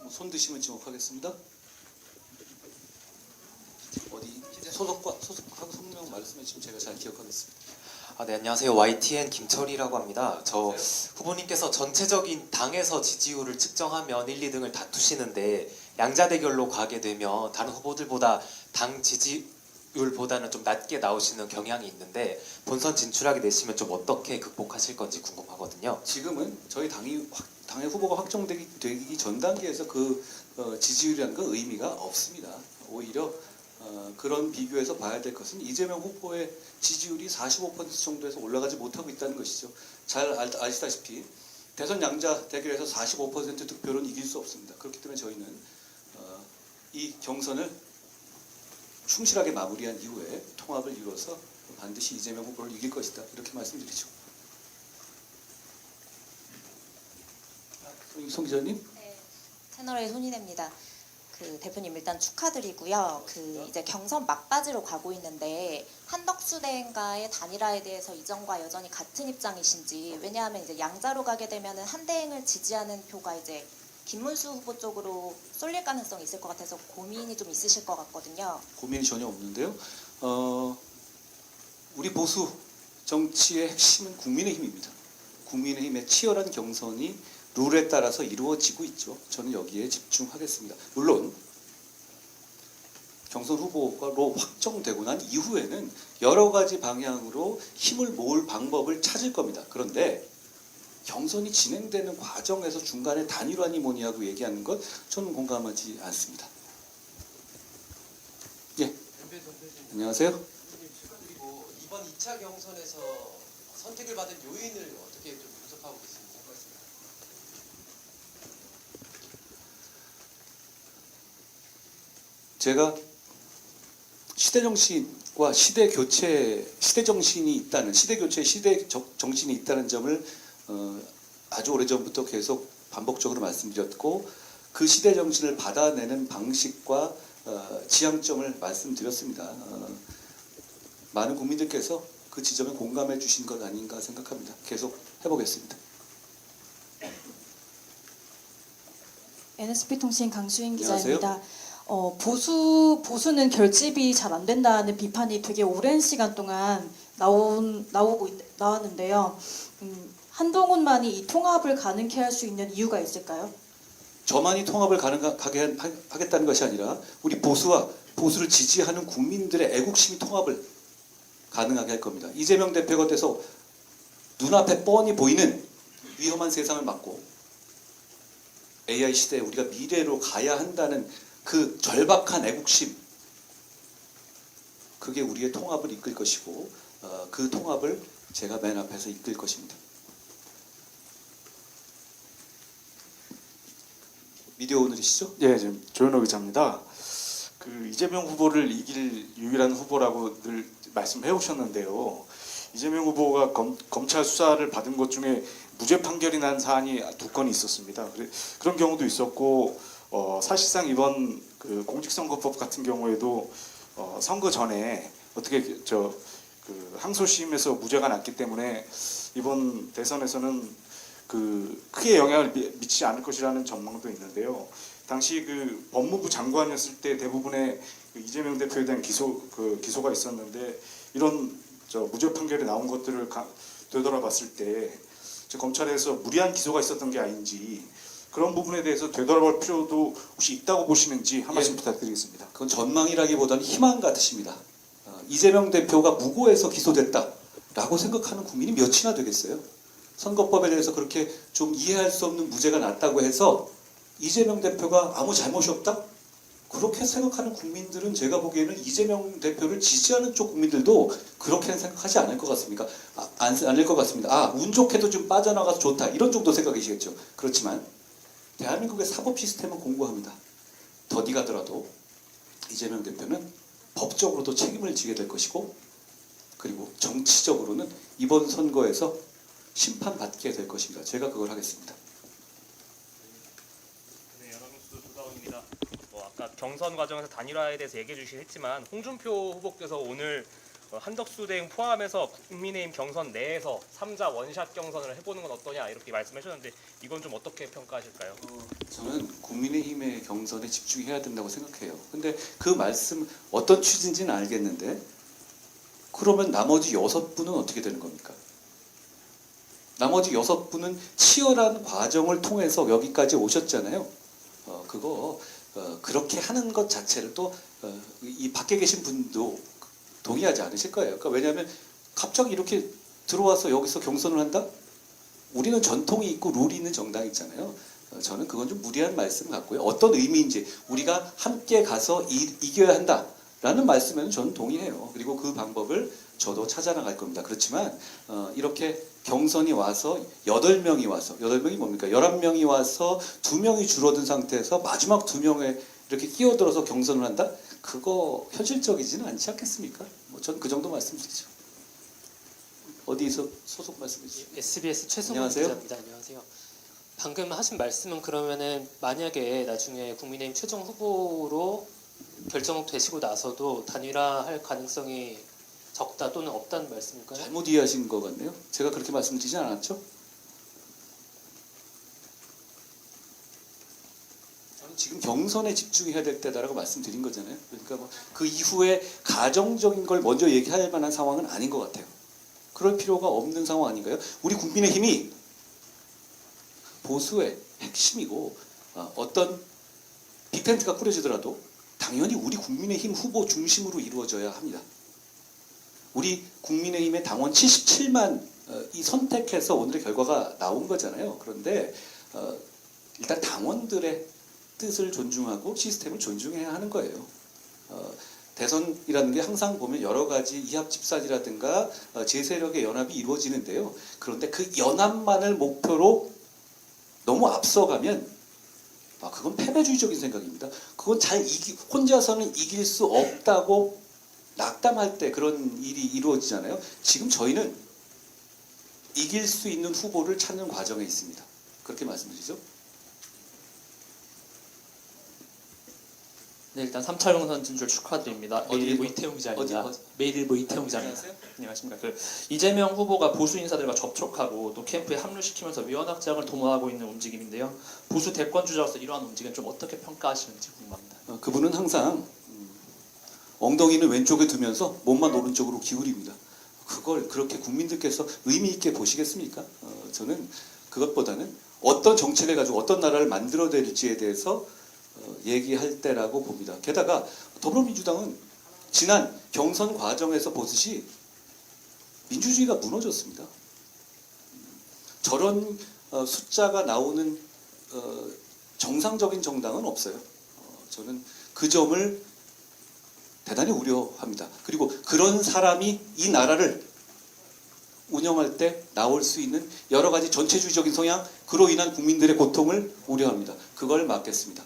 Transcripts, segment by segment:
손 드시면 지목하겠습니다. 어디 소속하고 성명 말씀해 주시면 제가 잘 기억하겠습니다. 네, 안녕하세요. YTN 김철이라고 합니다. 저 후보님께서 전체적인 당에서 지지율을 측정하면 1, 2등을 다투시는데 양자 대결로 가게 되면 다른 후보들보다 당 지지율보다는 좀 낮게 나오시는 경향이 있는데 본선 진출하게 되시면 좀 어떻게 극복하실 건지 궁금하거든요. 지금은 저희 당의 후보가 확정되기 전 단계에서 지지율이라는 건 의미가 없습니다. 오히려 그런 비교에서 봐야 될 것은 이재명 후보의 지지율이 45% 정도에서 올라가지 못하고 있다는 것이죠. 잘 아시다시피 대선 양자 대결에서 45% 득표로는 이길 수 없습니다. 그렇기 때문에 저희는 이 경선을 충실하게 마무리한 이후에 통합을 이루어서 반드시 이재명 후보를 이길 것이다. 이렇게 말씀드리죠. 송 기자님. 네, 채널A 손인혜입니다. 대표님 일단 축하드리고요. 이제 경선 막바지로 가고 있는데 한덕수 대행과의 단일화에 대해서 이전과 여전히 같은 입장이신지, 왜냐하면 이제 양자로 가게 되면은 한 대행을 지지하는 표가 이제 김문수 후보 쪽으로 쏠릴 가능성이 있을 것 같아서 고민이 좀 있으실 것 같거든요. 고민이 전혀 없는데요. 우리 보수 정치의 핵심은 국민의힘입니다. 국민의힘의 치열한 경선이 룰에 따라서 이루어지고 있죠. 저는 여기에 집중하겠습니다. 물론 경선 후보로 확정되고 난 이후에는 여러 가지 방향으로 힘을 모을 방법을 찾을 겁니다. 그런데 경선이 진행되는 과정에서 중간에 단일화니 뭐니 하고 얘기하는 것 저는 공감하지 않습니다. 예. 안녕하세요. 그리고 이번 2차 경선에서 선택을 받은 요인을 어떻게 좀 분석하고 계신지 궁금했습니다. 제가 시대 정신과 시대 교체, 시대 정신이 있다는, 시대 교체, 시대 정신이 있다는 점을 아주 오래전부터 계속 반복적으로 말씀드렸고, 그 시대 정신을 받아내는 방식과 지향점을 말씀드렸습니다. 많은 국민들께서 그 지점에 공감해 주신 것 아닌가 생각합니다. 계속 해보겠습니다. NSP통신 강수인 안녕하세요. 기자입니다. 보수는 결집이 잘 안 된다는 비판이 되게 오랜 시간 동안 나왔는데요. 한동훈만이 이 통합을 가능케 할 수 있는 이유가 있을까요? 저만이 통합을 가능하게 하겠다는 것이 아니라 우리 보수를 지지하는 국민들의 애국심이 통합을 가능하게 할 겁니다. 이재명 대표가 돼서 눈앞에 뻔히 보이는 위험한 세상을 막고 AI 시대에 우리가 미래로 가야 한다는 그 절박한 애국심, 그게 우리의 통합을 이끌 것이고 그 통합을 제가 맨 앞에서 이끌 것입니다. 미디어 오늘이시죠? 예, 지금 조현호 기자입니다. 이재명 후보를 이길 유일한 후보라고 늘 말씀해 오셨는데요. 이재명 후보가 검찰 수사를 받은 것 중에 무죄 판결이 난 사안이 2건이 있었습니다. 그런 경우도 있었고, 사실상 이번 공직선거법 같은 경우에도 선거 전에 어떻게 항소심에서 무죄가 났기 때문에 이번 대선에서는 크게 영향을 미치지 않을 것이라는 전망도 있는데요. 당시 법무부 장관이었을 때 대부분의 이재명 대표에 대한 기소가 있었는데 이런 무죄 판결이 나온 것들을 되돌아봤을 때 검찰에서 무리한 기소가 있었던 게 아닌지 그런 부분에 대해서 되돌아볼 필요도 혹시 있다고 보시는지 한 말씀 부탁드리겠습니다. 그건 전망이라기보다는 희망 같으십니다. 이재명 대표가 무고해서 기소됐다라고 생각하는 국민이 몇이나 되겠어요? 선거법에 대해서 그렇게 좀 이해할 수 없는 무죄가 났다고 해서 이재명 대표가 아무 잘못이 없다? 그렇게 생각하는 국민들은 제가 보기에는 이재명 대표를 지지하는 쪽 국민들도 그렇게는 생각하지 않을 것 같습니까? 않을 것 같습니다. 운 좋게도 좀 빠져나가서 좋다. 이런 정도 생각이시겠죠. 그렇지만 대한민국의 사법 시스템은 공고합니다. 더디 가더라도 이재명 대표는 법적으로도 책임을 지게 될 것이고, 그리고 정치적으로는 이번 선거에서 심판받게 될 것입니다. 제가 그걸 하겠습니다. 네, 연합뉴스 조다원입니다. 아까 경선 과정에서 단일화에 대해서 얘기해 주시긴 했지만 홍준표 후보께서 오늘 한덕수 대행 포함해서 국민의힘 경선 내에서 3자 원샷 경선을 해보는 건 어떠냐 이렇게 말씀해 주셨는데 이건 좀 어떻게 평가하실까요? 저는 국민의힘의 경선에 집중해야 된다고 생각해요. 근데 그 말씀 어떤 취지인지는 알겠는데 그러면 나머지 6분은 어떻게 되는 겁니까? 나머지 6분은 치열한 과정을 통해서 여기까지 오셨잖아요. 그렇게 하는 것 자체를 또 이 밖에 계신 분도 동의하지 않으실 거예요. 그러니까 왜냐하면 갑자기 이렇게 들어와서 여기서 경선을 한다? 우리는 전통이 있고 룰이 있는 정당이 있잖아요. 저는 그건 좀 무리한 말씀 같고요. 어떤 의미인지 우리가 함께 가서 이겨야 한다라는 말씀에는 저는 동의해요. 그리고 그 방법을 저도 찾아나갈 겁니다. 그렇지만 이렇게 경선이 와서 8명이 와서 8명이 뭡니까? 11명이 와서 2명이 줄어든 상태에서 마지막 2명에 이렇게 끼어들어서 경선을 한다? 그거 현실적이지는 않지 않겠습니까? 전 그 정도 말씀드리죠. 어디서 소속 말씀해 주시죠? SBS 최성훈 안녕하세요. 기자입니다. 안녕하세요. 방금 하신 말씀은 그러면은 만약에 나중에 국민의힘 최종 후보로 결정되시고 나서도 단일화할 가능성이 적다 또는 없다는 말씀일까요? 잘못 이해하신 것 같네요. 제가 그렇게 말씀드리지 않았죠? 저는 지금 경선에 집중해야 될 때다라고 말씀드린 거잖아요. 그러니까 그 이후에 가정적인 걸 먼저 얘기할 만한 상황은 아닌 것 같아요. 그럴 필요가 없는 상황 아닌가요? 우리 국민의힘이 보수의 핵심이고 어떤 빅텐트가 꾸려지더라도 당연히 우리 국민의힘 후보 중심으로 이루어져야 합니다. 우리 국민의힘의 당원 77만 이 선택해서 오늘의 결과가 나온 거잖아요. 그런데 일단 당원들의 뜻을 존중하고 시스템을 존중해야 하는 거예요. 대선이라는 게 항상 보면 여러 가지 이합집산이라든가 제세력의 연합이 이루어지는데요. 그런데 그 연합만을 목표로 너무 앞서가면 그건 패배주의적인 생각입니다. 그건 혼자서는 이길 수 없다고 낙담할 때 그런 일이 이루어지잖아요. 지금 저희는 이길 수 있는 후보를 찾는 과정에 있습니다. 그렇게 말씀드리죠. 네, 일단 3차 경선 진출 축하드립니다. 메일일보 이태용 기자입니다. 메일일보 이태용 기자입니다. 안녕하십니까. 이재명 후보가 보수 인사들과 접촉하고 또 캠프에 합류시키면서 위원 확장을 도모하고 있는 움직임인데요. 보수 대권 주자로서 이러한 움직임 좀 어떻게 평가하시는지 궁금합니다. 그분은 항상 엉덩이는 왼쪽에 두면서 몸만 오른쪽으로 기울입니다. 그걸 그렇게 국민들께서 의미 있게 보시겠습니까? 저는 그것보다는 어떤 정책을 가지고 어떤 나라를 만들어낼지에 대해서 얘기할 때라고 봅니다. 게다가 더불어민주당은 지난 경선 과정에서 보듯이 민주주의가 무너졌습니다. 저런 숫자가 나오는 정상적인 정당은 없어요. 저는 그 점을 대단히 우려합니다. 그리고 그런 사람이 이 나라를 운영할 때 나올 수 있는 여러 가지 전체주의적인 성향, 그로 인한 국민들의 고통을 우려합니다. 그걸 막겠습니다.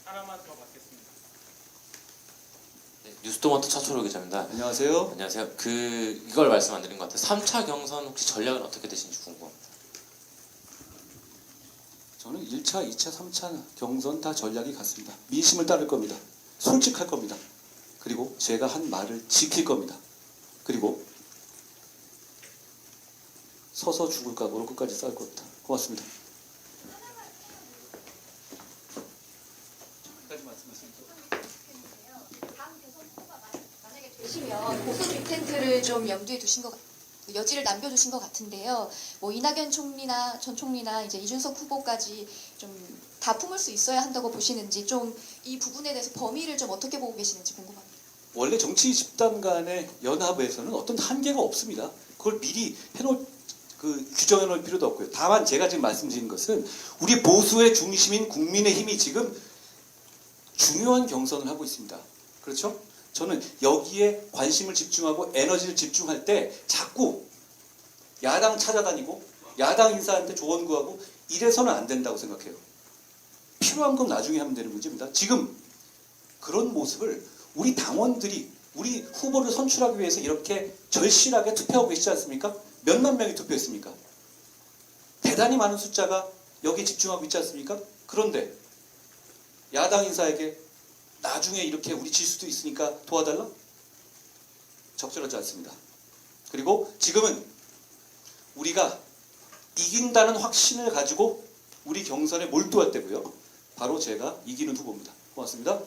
하나만 더 받겠습니다. 네, 뉴스토마토 차초로 기자입니다. 안녕하세요. 안녕하세요. 이걸 말씀 안 드린 것 같아요. 3차 경선 혹시 전략은 어떻게 되시는지 궁금합니다. 저는 1차, 2차, 3차 경선 다 전략이 같습니다. 민심을 따를 겁니다. 솔직할 겁니다. 그리고 제가 한 말을 지킬 겁니다. 그리고 서서 죽을 각오로 끝까지 싸울 겁니다. 고맙습니다. 되시면 보수 빅텐트를 좀 염두에 두신 것 여지를 남겨두신 것 같은데요. 뭐 이낙연 총리나 전 총리나 이제 이준석 후보까지 좀 다 품을 수 있어야 한다고 보시는지 좀 이 부분에 대해서 범위를 좀 어떻게 보고 계시는지 궁금합니다. 원래 정치 집단 간의 연합에서는 어떤 한계가 없습니다. 그걸 미리 규정해 놓을 필요도 없고요. 다만 제가 지금 말씀드린 것은 우리 보수의 중심인 국민의힘이 지금 중요한 경선을 하고 있습니다. 그렇죠? 저는 여기에 관심을 집중하고 에너지를 집중할 때 자꾸 야당 찾아다니고 야당 인사한테 조언 구하고 이래서는 안 된다고 생각해요. 필요한 건 나중에 하면 되는 문제입니다. 지금 그런 모습을 우리 당원들이 우리 후보를 선출하기 위해서 이렇게 절실하게 투표하고 계시지 않습니까? 몇만 명이 투표했습니까? 대단히 많은 숫자가 여기에 집중하고 있지 않습니까? 그런데 야당 인사에게 나중에 이렇게 우리 질 수도 있으니까 도와달라? 적절하지 않습니다. 그리고 지금은 우리가 이긴다는 확신을 가지고 우리 경선에 몰두할 때고요. 바로 제가 이기는 후보입니다. 고맙습니다.